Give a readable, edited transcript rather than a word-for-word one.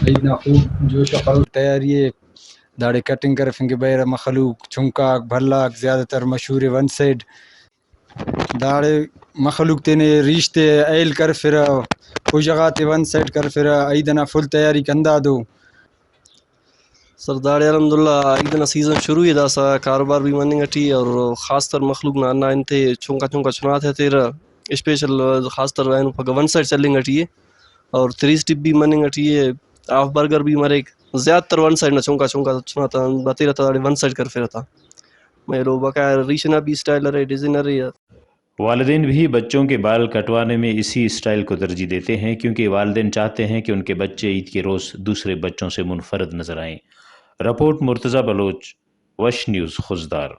عيدنا خوب جوش وخروش تیاری ہے. داڑھی کٹنگ کر فنگے بیر مخلوق چھنکاک بھلاک زیادہ تر مشہور ون سائڈ داڑھی مخلوق تینے ریشتے ایل کر پھر کوئی جگہ تے ون سائڈ کر پھر عیدنا فل تیاری کندا دو. سرداڑے الحمدللہ عیدنا سیزن شروع ہی دا سا کاروبار بھی مننگ اٹھی اور خاص تر مخلوق نا انتے چونکا چونکا چنات ہے تیرا اسپیشل خاص تر وین پھگا ون سائڈ سیلنگ اٹھی ہے اور 3 سٹپ بھی مننگ اٹھی ہے آف برگر بھی مرے زیادہ تر ون سائڈ نہ چونکا چونکا چناتا بتیرا تا ون سائڈ کر پھرتا میرو بقایا ریشنا بھی سٹائل رہے ڈیزائنر ہے. والدین بھی بچوں کے بال کٹوانے میں اسی اسٹائل کو ترجیح دیتے ہیں، کیونکہ والدین چاہتے ہیں کہ ان کے بچے عید کے روز دوسرے بچوں سے منفرد نظر آئیں۔ رپورٹ مرتضی بلوچ، وش نیوز، خضدار۔